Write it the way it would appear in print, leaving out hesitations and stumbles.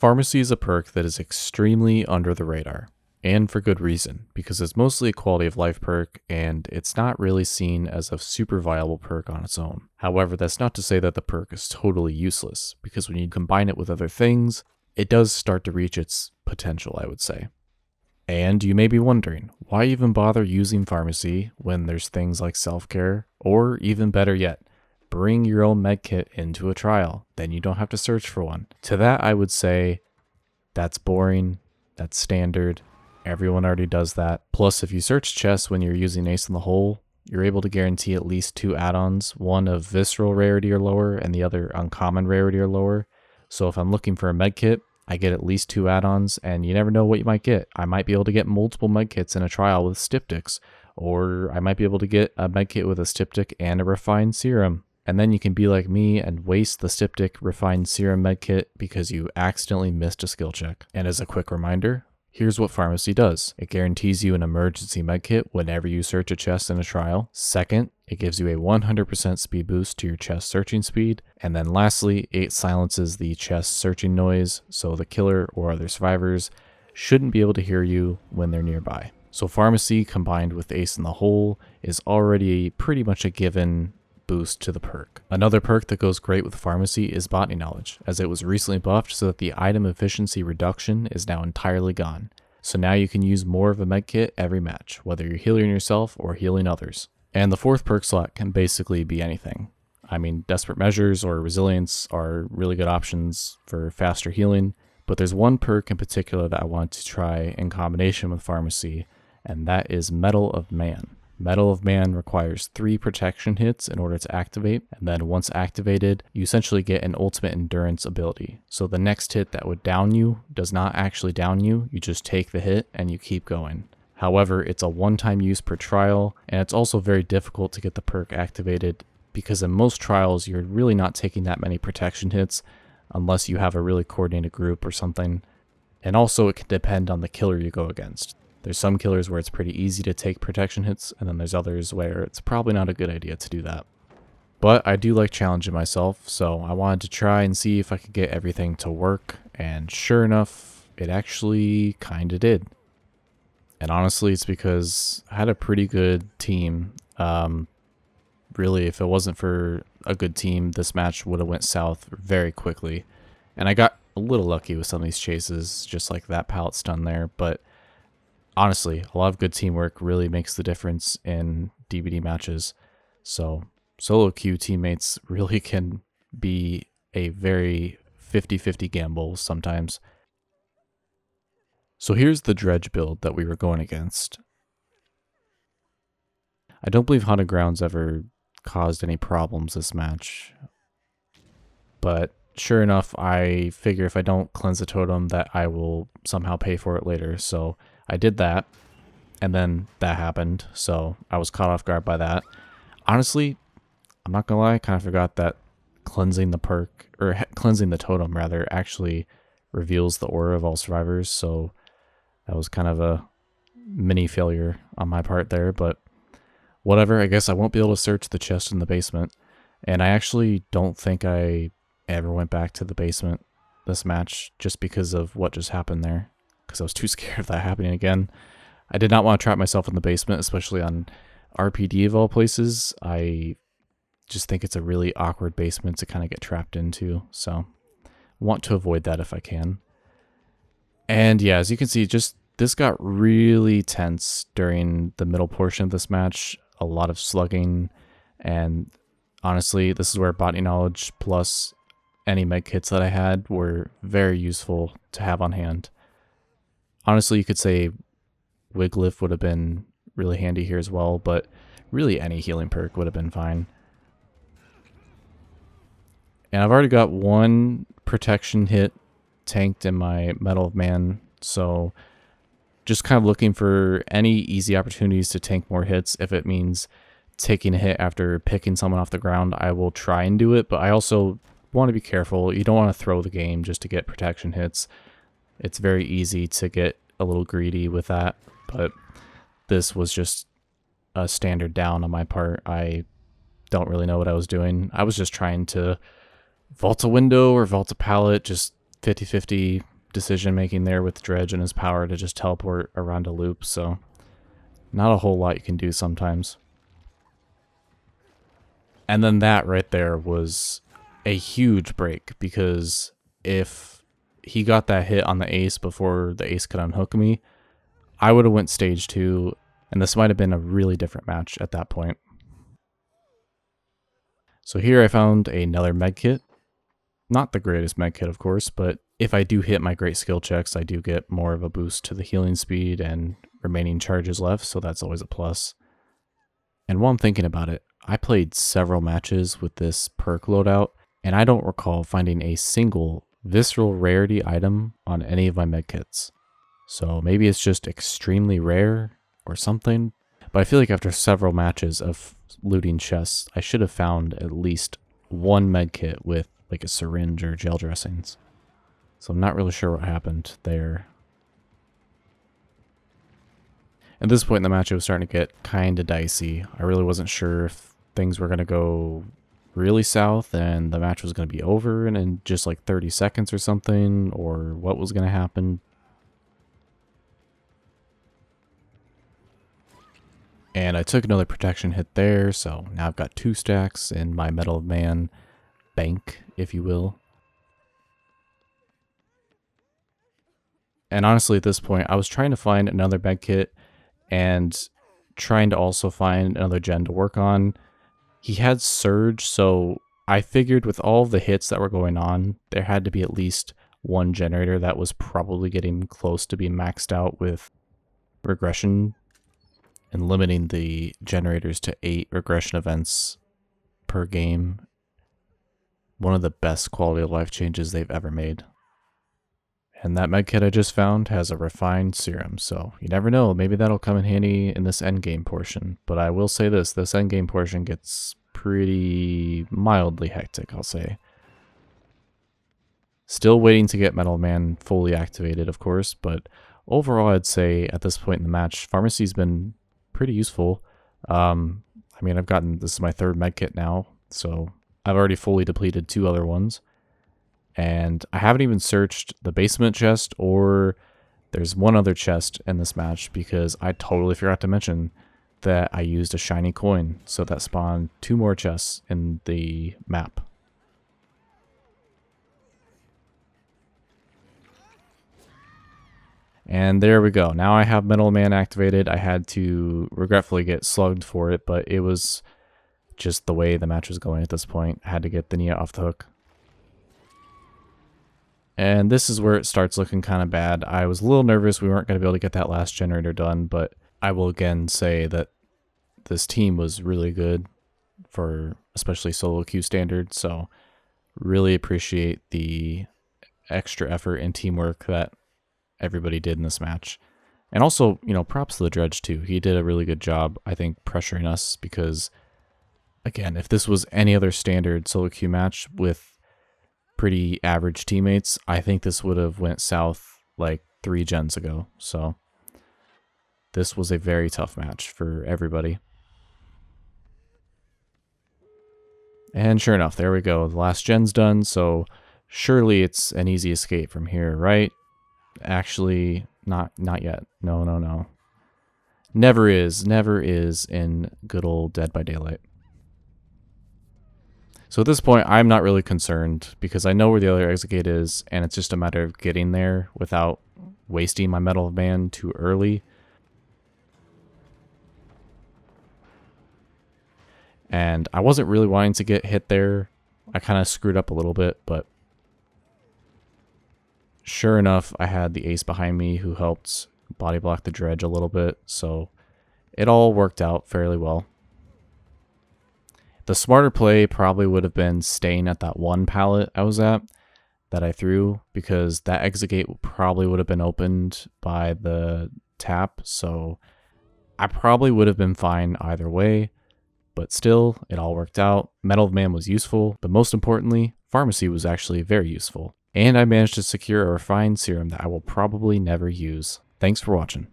Pharmacy is a perk that is extremely under the radar, and for good reason, because it's mostly a quality of life perk and it's not really seen as a super viable perk on its own. However, that's not to say that the perk is totally useless, because when you combine it with other things, it does start to reach its potential, I would say. And you may be wondering, why even bother using pharmacy when there's things like self-care, or even better yet, bring your own medkit into a trial, then you don't have to search for one. To that I would say, that's boring, that's standard, everyone already does that. Plus, if you search chests when you're using Ace in the Hole, you're able to guarantee at least 2 add-ons, one of visceral rarity or lower, and the other uncommon rarity or lower. So if I'm looking for a medkit, I get at least 2 add-ons, and you never know what you might get. I might be able to get multiple medkits in a trial with styptics, or I might be able to get a medkit with a styptic and a refined serum. And then you can be like me and waste the styptic refined serum medkit because you accidentally missed a skill check. And as a quick reminder, here's what pharmacy does. It guarantees you an emergency medkit whenever you search a chest in a trial. Second, it gives you a 100% speed boost to your chest searching speed. And then lastly, it silences the chest searching noise, so the killer or other survivors shouldn't be able to hear you when they're nearby. So pharmacy combined with Ace in the Hole is already pretty much a given boost to the perk. Another perk that goes great with pharmacy is botany knowledge, as it was recently buffed so that the item efficiency reduction is now entirely gone. So now you can use more of a medkit every match, whether you're healing yourself or healing others. And the 4th perk slot can basically be anything. I mean, desperate measures or resilience are really good options for faster healing, but there's one perk in particular that I want to try in combination with pharmacy, and that is Mettle of Man. Mettle of Man requires 3 protection hits in order to activate, and then once activated, you essentially get an ultimate endurance ability. So the next hit that would down you does not actually down you, you just take the hit and you keep going. However, it's a one-time use per trial, and it's also very difficult to get the perk activated because in most trials you're really not taking that many protection hits unless you have a really coordinated group or something. And also it can depend on the killer you go against. There's some killers where it's pretty easy to take protection hits, and then there's others where it's probably not a good idea to do that. But I do like challenging myself, so I wanted to try and see if I could get everything to work, and sure enough, it actually kinda did. And honestly, it's because I had a pretty good team. Really, if it wasn't for a good team, this match would have went south very quickly. And I got a little lucky with some of these chases, just like that pallet stun there, but honestly, a lot of good teamwork really makes the difference in DBD matches. So solo queue teammates really can be a very 50-50 gamble sometimes. So here's the dredge build that we were going against. I don't believe Haunted Grounds ever caused any problems this match, but sure enough, I figure if I don't cleanse the totem that I will somehow pay for it later, so I did that, and then that happened, so I was caught off guard by that. Honestly, I'm not gonna lie, I kind of forgot that cleansing the perk, or cleansing the totem rather, actually reveals the aura of all survivors, so that was kind of a mini failure on my part there, but whatever, I guess I won't be able to search the chest in the basement, and I actually don't think I ever went back to the basement this match just because of what just happened there, because I was too scared of that happening again. I did not want to trap myself in the basement, especially on RPD of all places. I just think it's a really awkward basement to kind of get trapped into, so I want to avoid that if I can. And yeah, as you can see, just this got really tense during the middle portion of this match. A lot of slugging, and honestly, this is where botany knowledge plus any med kits that I had were very useful to have on hand. Honestly, you could say Wigliff would have been really handy here as well, but really any healing perk would have been fine. And I've already got 1 protection hit tanked in my Mettle of Man, so just kind of looking for any easy opportunities to tank more hits. If it means taking a hit after picking someone off the ground, I will try and do it, but I also want to be careful. You don't want to throw the game just to get protection hits. It's very easy to get a little greedy with that, but this was just a standard down on my part. I don't really know what I was doing. I was just trying to vault a window or vault a pallet, just 50-50 decision making there with Dredge and his power to just teleport around a loop, so not a whole lot you can do sometimes. And then that right there was a huge break, because if he got that hit on the ace before the ace could unhook me, I would have went stage 2, and this might have been a really different match at that point. So here I found another medkit. Not the greatest medkit, of course, but if I do hit my great skill checks, I do get more of a boost to the healing speed and remaining charges left, so that's always a plus. And while I'm thinking about it, I played several matches with this perk loadout, and I don't recall finding a single visceral rarity item on any of my medkits. So maybe it's just extremely rare or something, but I feel like after several matches of looting chests, I should have found at least one medkit with like a syringe or gel dressings. So I'm not really sure what happened there. At this point in the match, it was starting to get kind of dicey. I really wasn't sure if things were going to go really south and the match was going to be over in just like 30 seconds or something, or what was going to happen. And I took another protection hit there, so now I've got 2 stacks in my Metal of Man bank, if you will. And honestly, at this point, I was trying to find another medkit and trying to also find another gen to work on. He had Surge, so I figured with all the hits that were going on, there had to be at least one generator that was probably getting close to being maxed out with regression and limiting the generators to 8 regression events per game. One of the best quality of life changes they've ever made. And that medkit I just found has a refined serum, so you never know, maybe that'll come in handy in this endgame portion. But I will say this endgame portion gets pretty mildly hectic, I'll say. Still waiting to get Metal Man fully activated, of course, but overall I'd say at this point in the match, Pharmacy's been pretty useful. I mean, this is my 3rd medkit now, so I've already fully depleted 2 other ones. And I haven't even searched the basement chest, or there's one other chest in this match, because I totally forgot to mention that I used a shiny coin, so that spawned 2 more chests in the map. And there we go. Now I have Metal Man activated. I had to regretfully get slugged for it, but it was just the way the match was going at this point. I had to get the Nia off the hook. And this is where it starts looking kind of bad. I was a little nervous we weren't going to be able to get that last generator done, but I will again say that this team was really good for especially solo queue standards, so really appreciate the extra effort and teamwork that everybody did in this match. And also, you know, props to the Dredge too. He did a really good job, I think, pressuring us, because again, if this was any other standard solo queue match with pretty average teammates, I think this would have went south like 3 gens ago. So this was a very tough match for everybody. And sure enough, there we go. The last gen's done, so surely it's an easy escape from here, right? Actually, not yet. No. Never is in good old Dead by Daylight. So at this point, I'm not really concerned, because I know where the other exit gate is, and it's just a matter of getting there without wasting my Metal of Man too early. And I wasn't really wanting to get hit there. I kind of screwed up a little bit, but sure enough, I had the ace behind me who helped body block the Dredge a little bit, so it all worked out fairly well. The smarter play probably would have been staying at that one pallet I was at that I threw, because that exit gate probably would have been opened by the tap, so I probably would have been fine either way, but still, it all worked out. Metal of Man was useful, but most importantly, Pharmacy was actually very useful. And I managed to secure a refined serum that I will probably never use. Thanks for watching.